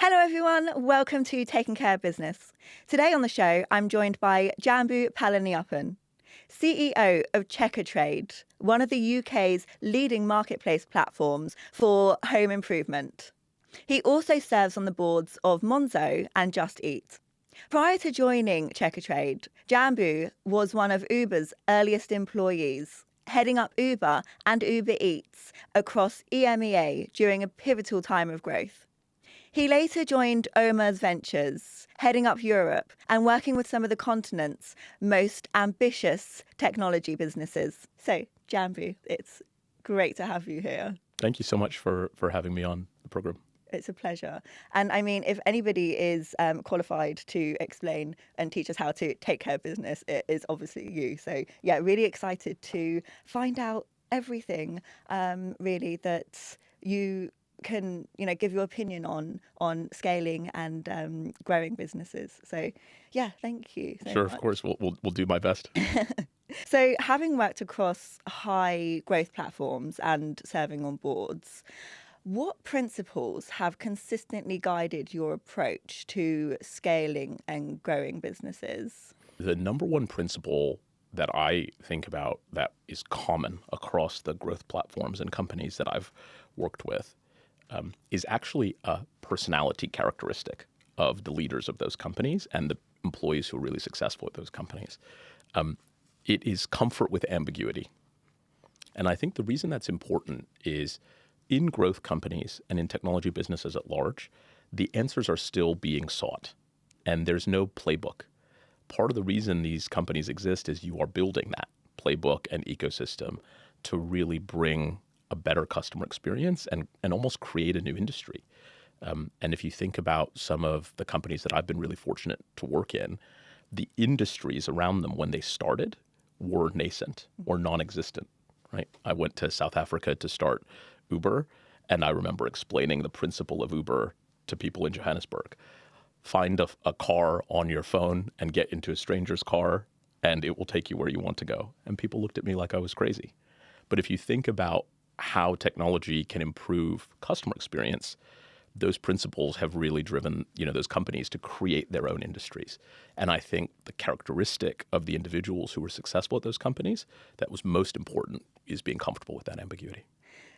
Hello everyone, welcome to Taking Care of Business. Today on the show, I'm joined by Jambu Palaniappan, CEO of Checkatrade, one of the UK's leading marketplace platforms for home improvement. He also serves on the boards of Monzo and Just Eat. Prior to joining Checkatrade, Jambu was one of Uber's earliest employees, heading up Uber and Uber Eats across EMEA during a pivotal time of growth. He later joined Omers Ventures, heading up Europe and working with some of the continent's most ambitious technology businesses. So, Jambu, it's great to have you here. Thank you so much for having me on the program. It's a pleasure. And I mean, if anybody is qualified to explain and teach us how to take care of business, it is obviously you. So, yeah, really excited to find out everything, really, that you can, give your opinion on scaling and growing businesses. So, yeah, thank you so Sure, much. of course. We'll do my best. So, having worked across high growth platforms and serving on boards, what principles have consistently guided your approach to scaling and growing businesses? The number one principle that I think about that is common across the growth platforms and companies that I've worked with is actually a personality characteristic of the leaders of those companies and the employees who are really successful at those companies. It is comfort with ambiguity. And I think the reason that's important is in growth companies and in technology businesses at large, the answers are still being sought, and there's no playbook. Part of the reason these companies exist is you are building that playbook and ecosystem to really bring a better customer experience and almost create a new industry. And if you think about some of the companies that I've been really fortunate to work in, the industries around them when they started were nascent or non-existent, right? I went to South Africa to start Uber, and I remember explaining the principle of Uber to people in Johannesburg. Find a car on your phone and get into a stranger's car, and it will take you where you want to go. And people looked at me like I was crazy. But if you think about how technology can improve customer experience, those principles have really driven, those companies to create their own industries. And I think the characteristic of the individuals who were successful at those companies that was most important is being comfortable with that ambiguity.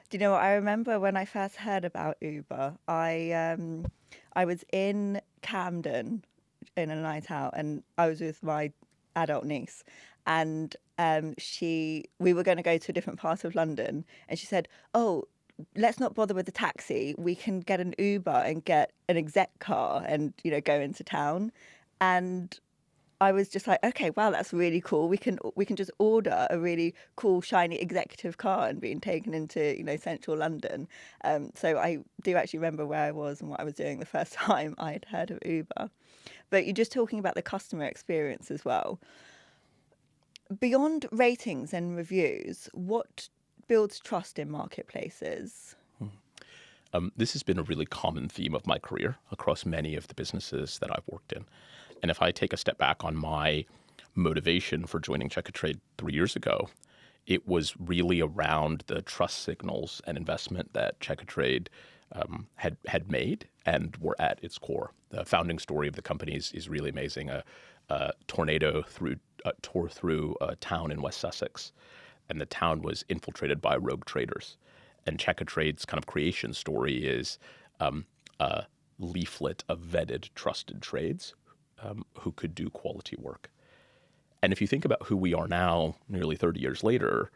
Do you know what? I remember when I first heard about Uber, I was in Camden in a night out, and I was with my adult niece, and we were going to go to a different part of London, and she said, "Oh, let's not bother with the taxi. We can get an Uber and get an exec car and go into town." And I was just like, okay, wow, that's really cool. We can just order a really cool, shiny executive car and being taken into, central London. So I do actually remember where I was and what I was doing the first time I'd heard of Uber. But you're just talking about the customer experience as well. Beyond ratings and reviews, what builds trust in marketplaces? This has been a really common theme of my career across many of the businesses that I've worked in. And if I take a step back on my motivation for joining Checkatrade 3 years ago, it was really around the trust signals and investment that Checkatrade had made and were at its core. The founding story of the company is really amazing. A tornado tore through a town in West Sussex, and the town was infiltrated by rogue traders. And Checkatrade's kind of creation story is a leaflet of vetted, trusted trades who could do quality work. And if you think about who we are now, nearly 30 years later,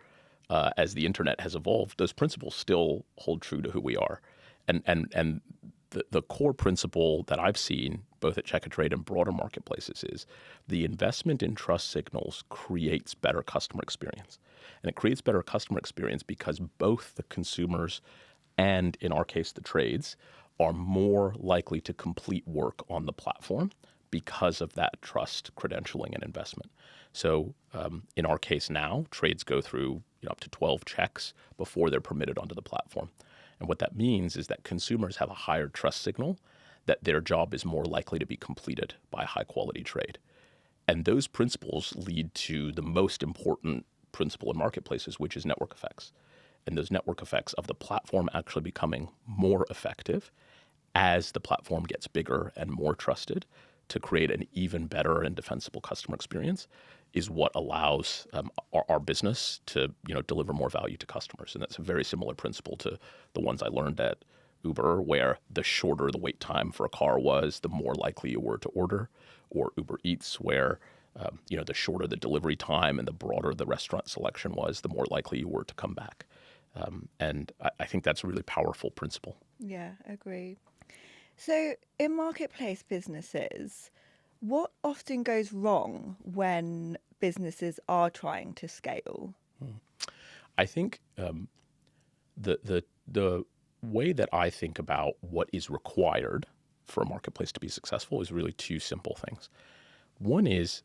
as the internet has evolved, those principles still hold true to who we are. And the core principle that I've seen, both at Checkatrade and broader marketplaces, is the investment in trust signals creates better customer experience. And it creates better customer experience because both the consumers and, in our case, the trades are more likely to complete work on the platform because of that trust, credentialing, and investment. So in our case now, trades go through up to 12 checks before they're permitted onto the platform. And what that means is that consumers have a higher trust signal that their job is more likely to be completed by a high-quality trade. And those principles lead to the most important principle in marketplaces, which is network effects. And those network effects of the platform actually becoming more effective as the platform gets bigger and more trusted to create an even better and defensible customer experience is what allows our business to deliver more value to customers. And that's a very similar principle to the ones I learned at Uber, where the shorter the wait time for a car was, the more likely you were to order, or Uber Eats, where the shorter the delivery time and the broader the restaurant selection was, the more likely you were to come back. And I think that's a really powerful principle. Yeah, agreed. So in marketplace businesses, what often goes wrong when businesses are trying to scale? I think the way that I think about what is required for a marketplace to be successful is really two simple things. One is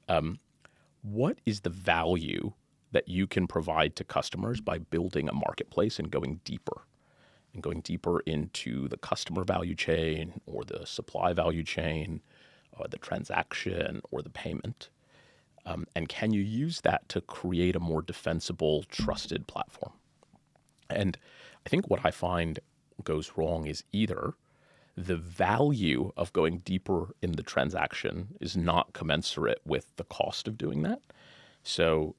what is the value that you can provide to customers by building a marketplace and going deeper into the customer value chain or the supply value chain or the transaction or the payment. And can you use that to create a more defensible, trusted platform? And I think what I find goes wrong is either the value of going deeper in the transaction is not commensurate with the cost of doing that. So,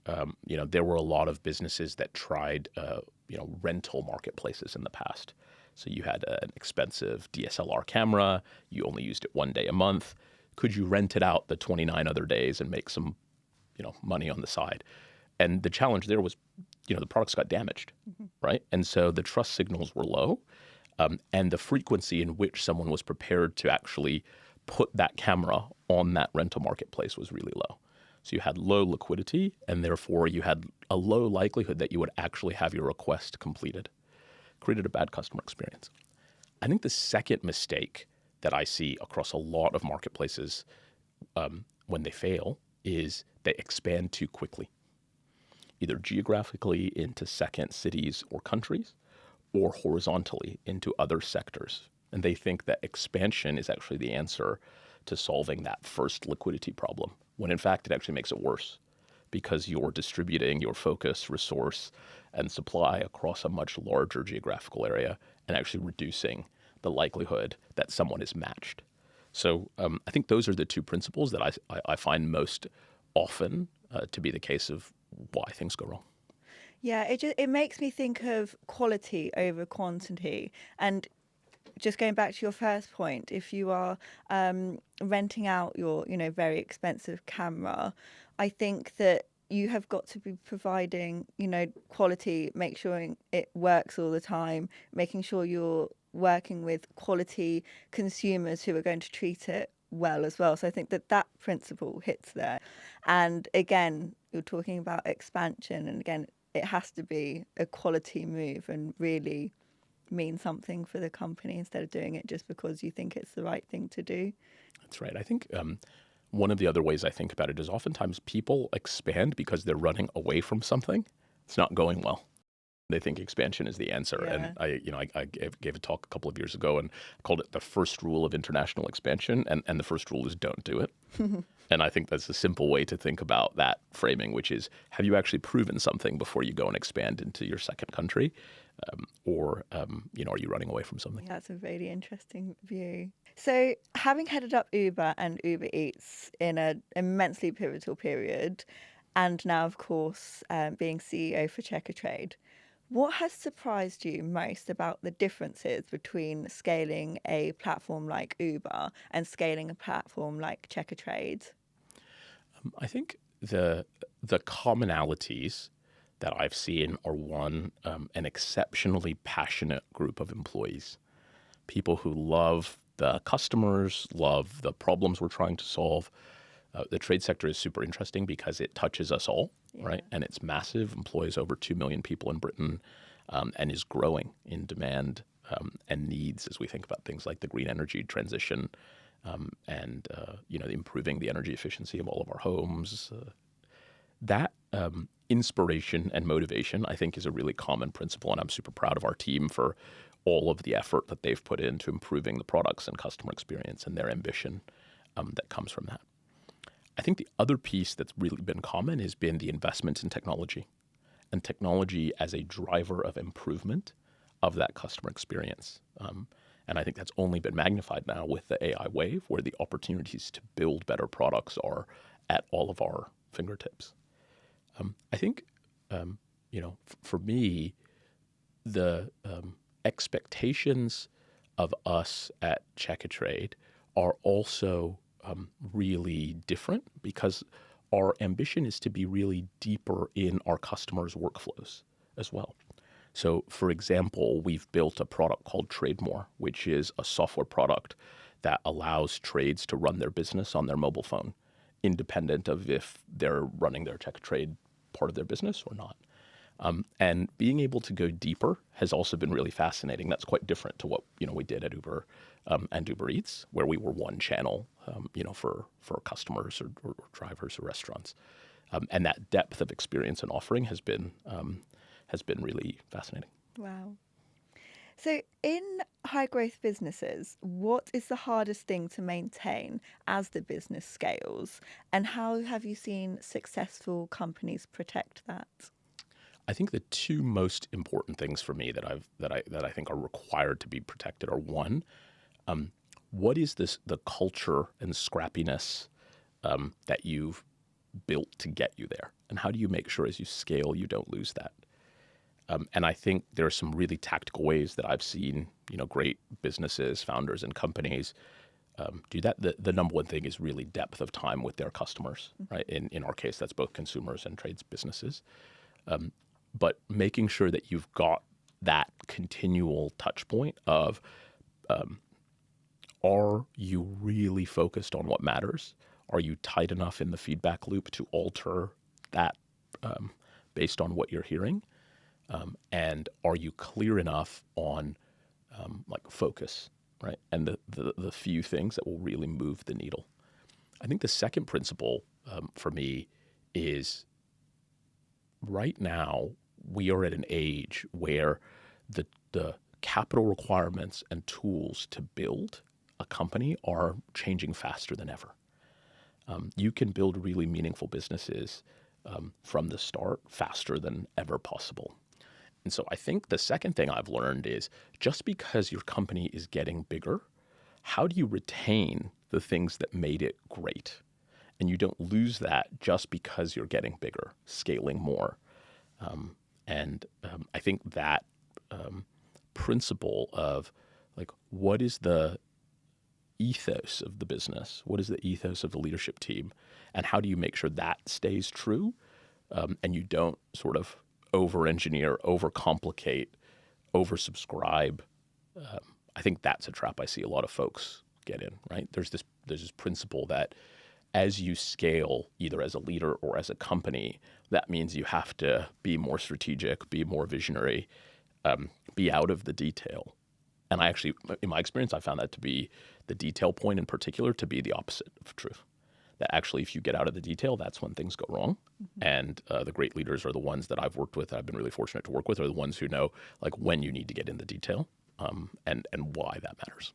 there were a lot of businesses that tried, rental marketplaces in the past. So you had an expensive DSLR camera. You only used it one day a month. Could you rent it out the 29 other days and make some, money on the side? And the challenge there was, the products got damaged, right? And so the trust signals were low, and the frequency in which someone was prepared to actually put that camera on that rental marketplace was really low. So you had low liquidity, and therefore you had a low likelihood that you would actually have your request completed. Created a bad customer experience. I think the second mistake that I see across a lot of marketplaces when they fail is they expand too quickly, either geographically into second cities or countries, or horizontally into other sectors. And they think that expansion is actually the answer to solving that first liquidity problem, when in fact it actually makes it worse because you're distributing your focus, resource, and supply across a much larger geographical area and actually reducing the likelihood that someone is matched. So I think those are the two principles that I find most often to be the case of why things go wrong. Yeah, it makes me think of quality over quantity. And just going back to your first point, if you are renting out your, very expensive camera, I think that you have got to be providing, quality, make sure it works all the time, making sure you're working with quality consumers who are going to treat it well as well. So I think that principle hits there. And again, you're talking about expansion, and again, it has to be a quality move and really mean something for the company instead of doing it just because you think it's the right thing to do. That's right. I think one of the other ways I think about it is oftentimes people expand because they're running away from something. It's not going well. They think expansion is the answer. Yeah. And I gave a talk a couple of years ago and called it the first rule of international expansion. And the first rule is don't do it. And I think that's a simple way to think about that framing, which is, have you actually proven something before you go and expand into your second country? Or are you running away from something? That's a really interesting view. So having headed up Uber and Uber Eats in an immensely pivotal period, and now, of course, being CEO for Checkatrade, what has surprised you most about the differences between scaling a platform like Uber and scaling a platform like Checkatrade? I think the commonalities that I've seen are one, an exceptionally passionate group of employees, people who love the customers, love the problems we're trying to solve. The trade sector is super interesting because it touches us all, right? And it's massive, employs over 2 million people in Britain, and is growing in demand and needs as we think about things like the green energy transition and improving the energy efficiency of all of our homes. That inspiration and motivation, I think, is a really common principle, and I'm super proud of our team for all of the effort that they've put into improving the products and customer experience and their ambition that comes from that. I think the other piece that's really been common has been the investment in technology, and technology as a driver of improvement of that customer experience. And I think that's only been magnified now with the AI wave, where the opportunities to build better products are at all of our fingertips. I think, for me, the expectations of us at Checkatrade are also really different, because our ambition is to be really deeper in our customers' workflows as well. So, for example, we've built a product called Trade More, which is a software product that allows trades to run their business on their mobile phone, independent of if they're running their Checkatrade part of their business or not. And being able to go deeper has also been really fascinating. That's quite different to what we did at Uber and Uber Eats, where we were one channel, for customers or drivers or restaurants. And that depth of experience and offering has been really fascinating. Wow. So in high growth businesses, what is the hardest thing to maintain as the business scales? And how have you seen successful companies protect that? I think the two most important things for me that I think are required to be protected are, one, what is the culture and scrappiness that you've built to get you there, and how do you make sure as you scale you don't lose that? And I think there are some really tactical ways that I've seen great businesses, founders, and companies do that. The number one thing is really depth of time with their customers, right? In our case, that's both consumers and trades businesses. But making sure that you've got that continual touch point of, are you really focused on what matters? Are you tight enough in the feedback loop to alter that based on what you're hearing? And are you clear enough on focus, right? And the few things that will really move the needle. I think the second principle for me is, right now we are at an age where the capital requirements and tools to build a company are changing faster than ever. You can build really meaningful businesses from the start faster than ever possible. And so I think the second thing I've learned is, just because your company is getting bigger, how do you retain the things that made it great? And you don't lose that just because you're getting bigger, scaling more. I think that principle of what is the ethos of the business? What is the ethos of the leadership team? And how do you make sure that stays true? And you don't sort of over-engineer, over-complicate, over-subscribe. I think that's a trap I see a lot of folks get in, right? There's this principle that as you scale, either as a leader or as a company, that means you have to be more strategic, be more visionary, be out of the detail. And I actually, in my experience, I found that to be the detail point in particular to be the opposite of truth. That actually, if you get out of the detail, that's when things go wrong. Mm-hmm. And the great leaders are the ones that I've worked with, I've been really fortunate to work with, are the ones who know when you need to get in the detail and why that matters.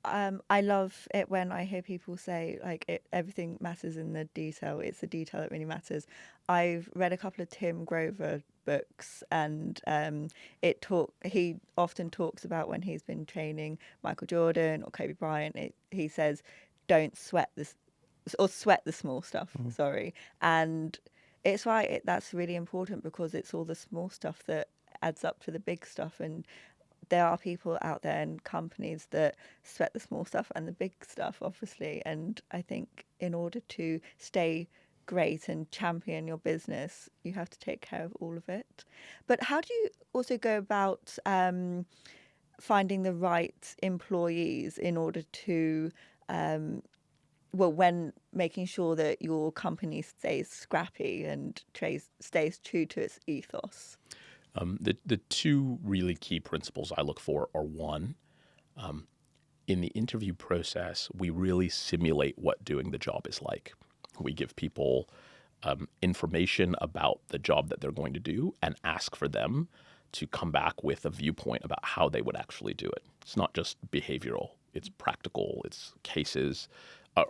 I love it when I hear people say everything matters in the detail. It's the detail that really matters. I've read a couple of Tim Grover books, and he often talks about when he's been training Michael Jordan or Kobe Bryant. He says, "Don't sweat this." Or sweat the small stuff, sorry. And it's right, that's really important, because it's all the small stuff that adds up to the big stuff. And there are people out there and companies that sweat the small stuff and the big stuff, obviously. And I think in order to stay great and champion your business, you have to take care of all of it. But how do you also go about finding the right employees in order to when making sure that your company stays scrappy and stays true to its ethos? The two really key principles I look for are, one, in the interview process, we really simulate what doing the job is like. We give people information about the job that they're going to do and ask for them to come back with a viewpoint about how they would actually do it. It's not just behavioral, it's practical, it's cases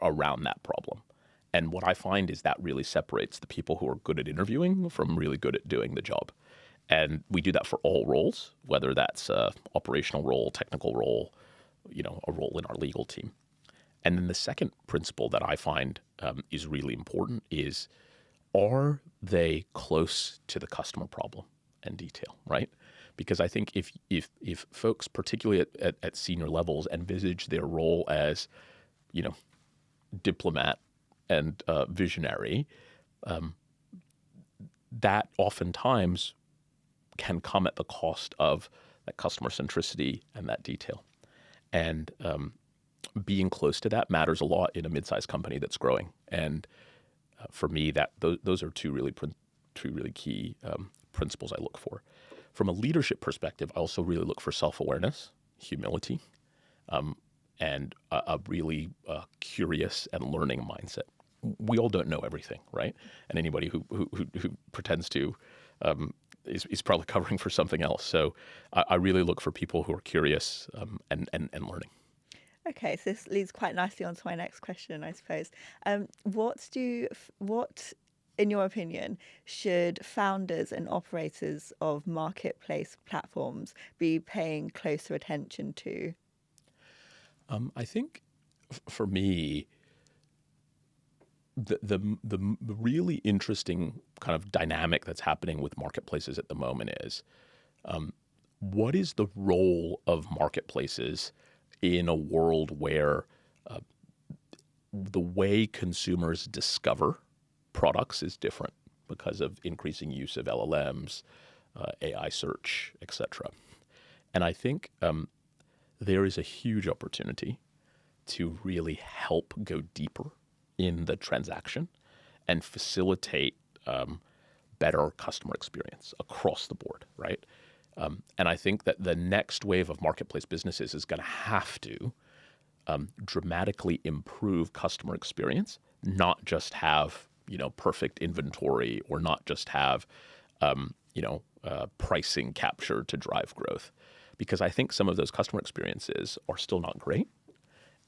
around that problem. And what I find is that really separates the people who are good at interviewing from really good at doing the job. And we do that for all roles, whether that's an operational role, technical role, a role in our legal team. And then the second principle that I find is really important is, are they close to the customer problem and detail, right? Because I think if folks, particularly at senior levels, envisage their role as, diplomat and visionary, that oftentimes can come at the cost of that customer centricity and that detail. And being close to that matters a lot in a mid-sized company that's growing. And for me, those are two really key principles I look for. From a leadership perspective, I also really look for self-awareness, humility, and a really curious and learning mindset. We all don't know everything, right? And anybody who pretends to is probably covering for something else. So I really look for people who are curious and learning. Okay, so this leads quite nicely on to my next question, I suppose. What, in your opinion, should founders and operators of marketplace platforms be paying closer attention to? I think for me, the really interesting kind of dynamic that's happening with marketplaces at the moment is, what is the role of marketplaces in a world where the way consumers discover products is different because of increasing use of LLMs, AI search, etc. And I think there is a huge opportunity to really help go deeper in the transaction and facilitate better customer experience across the board, right? And I think that the next wave of marketplace businesses is going to have to dramatically improve customer experience, not just have perfect inventory or not just have pricing capture to drive growth, because I think some of those customer experiences are still not great.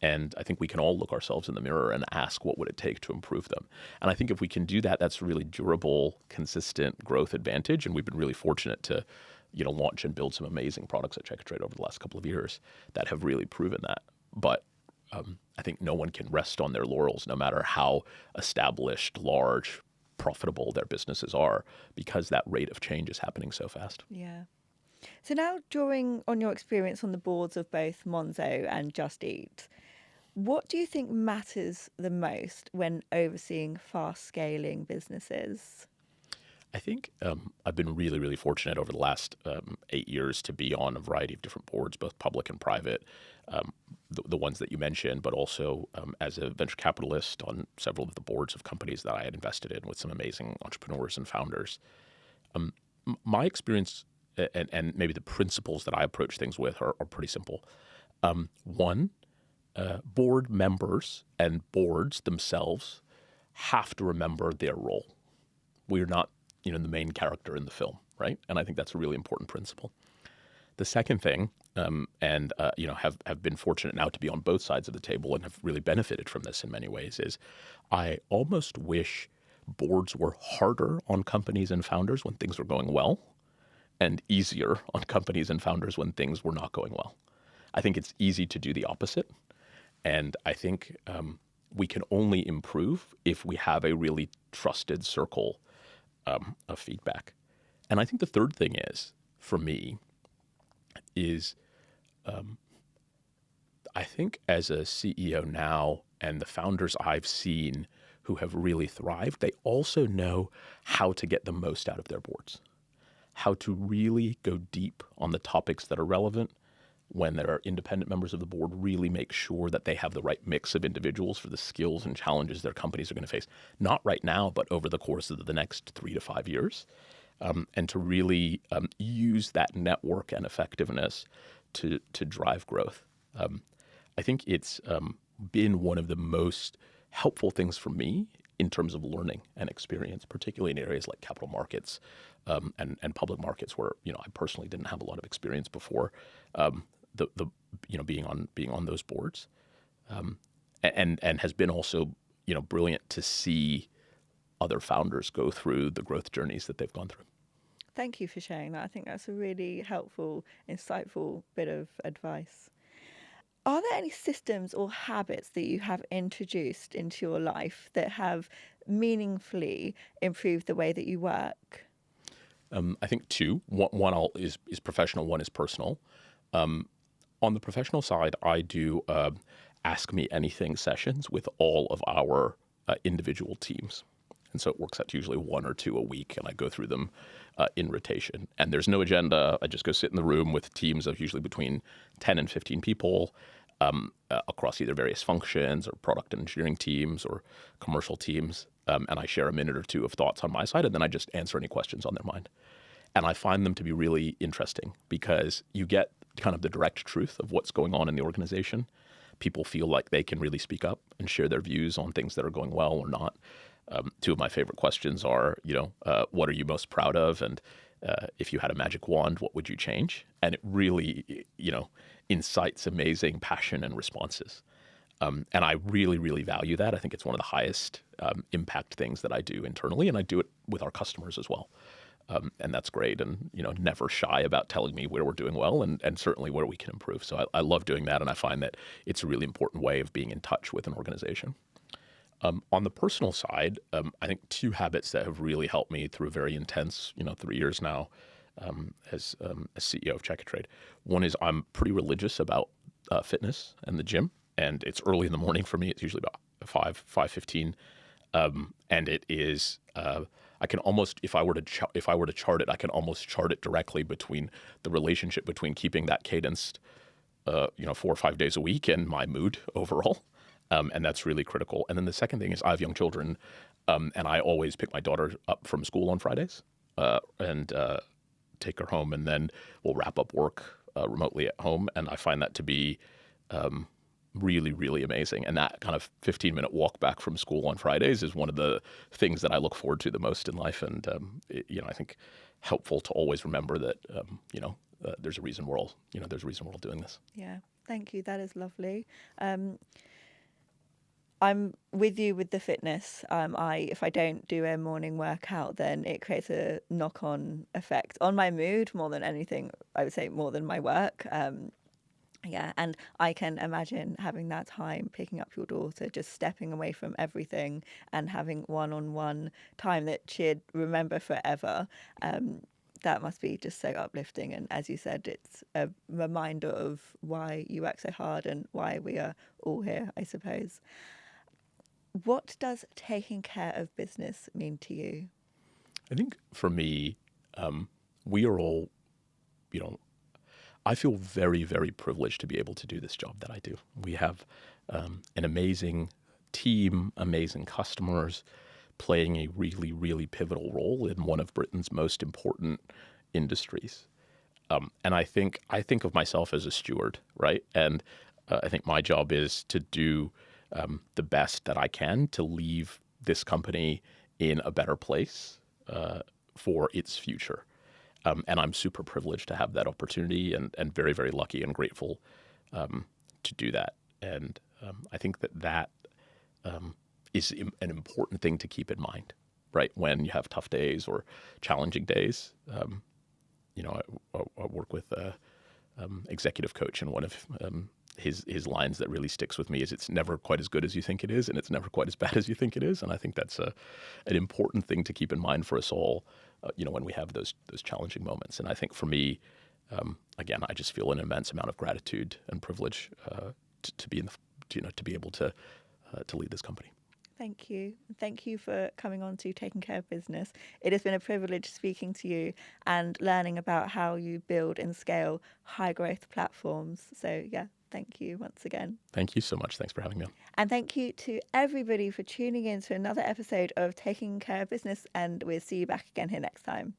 And I think we can all look ourselves in the mirror and ask, what would it take to improve them? And I think if we can do that, that's really durable, consistent growth advantage. And we've been really fortunate to, launch and build some amazing products at Checkatrade over the last couple of years that have really proven that. But I think no one can rest on their laurels, no matter how established, large, profitable their businesses are, because that rate of change is happening so fast. Yeah. So now, drawing on your experience on the boards of both Monzo and Just Eat, what do you think matters the most when overseeing fast-scaling businesses? I think I've been really, really fortunate over the last 8 years to be on a variety of different boards, both public and private, the ones that you mentioned, but also as a venture capitalist on several of the boards of companies that I had invested in with some amazing entrepreneurs and founders. My experience and maybe the principles that I approach things with are pretty simple. One, board members and boards themselves have to remember their role. We're not, the main character in the film, right? And I think that's a really important principle. The second thing, have been fortunate now to be on both sides of the table and have really benefited from this in many ways, is I almost wish boards were harder on companies and founders when things were going well, and easier on companies and founders when things were not going well. I think it's easy to do the opposite. And I think we can only improve if we have a really trusted circle of feedback. And I think the third thing is, for me, is I think as a CEO now and the founders I've seen who have really thrived, they also know how to get the most out of their boards, how to really go deep on the topics that are relevant. When there are independent members of the board, really make sure that they have the right mix of individuals for the skills and challenges their companies are going to face, not right now, but over the course of the next 3 to 5 years, and to really use that network and effectiveness to drive growth. I think it's been one of the most helpful things for me in terms of learning and experience, particularly in areas like capital markets and public markets, where I personally didn't have a lot of experience before. Being on those boards, and has been also brilliant to see other founders go through the growth journeys that they've gone through. Thank you for sharing that. I think that's a really helpful, insightful bit of advice. Are there any systems or habits that you have introduced into your life that have meaningfully improved the way that you work? I think two. One is professional, one is personal. On the professional side, I do ask me anything sessions with all of our individual teams. And so it works out to usually one or two a week, and I go through them in rotation. And there's no agenda. I just go sit in the room with teams of usually between 10 and 15 people across either various functions or product and engineering teams or commercial teams. And I share a minute or two of thoughts on my side, and then I just answer any questions on their mind. And I find them to be really interesting because you get kind of the direct truth of what's going on in the organization. People feel like they can really speak up and share their views on things that are going well or not. Two of my favorite questions are, what are you most proud of? And if you had a magic wand, what would you change? And it really, incites amazing passion and responses. And I really, really value that. I think it's one of the highest impact things that I do internally, and I do it with our customers as well. And that's great, and never shy about telling me where we're doing well and certainly where we can improve. So I love doing that, and I find that it's a really important way of being in touch with an organization. On the personal side, I think two habits that have really helped me through a very intense, 3 years now as CEO of Checkatrade. One is I'm pretty religious about fitness and the gym, and it's early in the morning for me. It's usually about 5:15, and it is. I can almost, if I were to chart it, I can almost chart it directly between the relationship between keeping that cadenced, 4 or 5 days a week and my mood overall. And that's really critical. And then the second thing is I have young children, and I always pick my daughter up from school on Fridays and take her home, and then we'll wrap up work remotely at home. And I find that to be really, really amazing. And that kind of 15-minute walk back from school on Fridays is one of the things that I look forward to the most in life. And, I think helpful to always remember that, there's a reason we're all doing this. Yeah, thank you. That is lovely. I'm with you with the fitness. If I don't do a morning workout, then it creates a knock-on effect on my mood more than anything. I would say more than my work. Yeah, and I can imagine having that time, picking up your daughter, just stepping away from everything and having one-on-one time that she'd remember forever. That must be just so uplifting. And as you said, it's a reminder of why you work so hard and why we are all here, I suppose. What does taking care of business mean to you? I think for me, we are all, I feel very, very privileged to be able to do this job that I do. We have an amazing team, amazing customers, playing a really, really pivotal role in one of Britain's most important industries. And I think of myself as a steward, right? And I think my job is to do the best that I can to leave this company in a better place for its future. And I'm super privileged to have that opportunity and very, very lucky and grateful to do that. And I think that is an important thing to keep in mind, right? When you have tough days or challenging days. I work with an executive coach, and one of his lines that really sticks with me is it's never quite as good as you think it is, and it's never quite as bad as you think it is. And I think that's an important thing to keep in mind for us all, when we have those challenging moments. And I think for me, again, I just feel an immense amount of gratitude and privilege to be to be able to lead this company. Thank you. Thank you for coming on to Taking Care of Business. It has been a privilege speaking to you and learning about how you build and scale high growth platforms. So yeah, thank you once again. Thank you so much. Thanks for having me on. And thank you to everybody for tuning in to another episode of Taking Care of Business, and we'll see you back again here next time.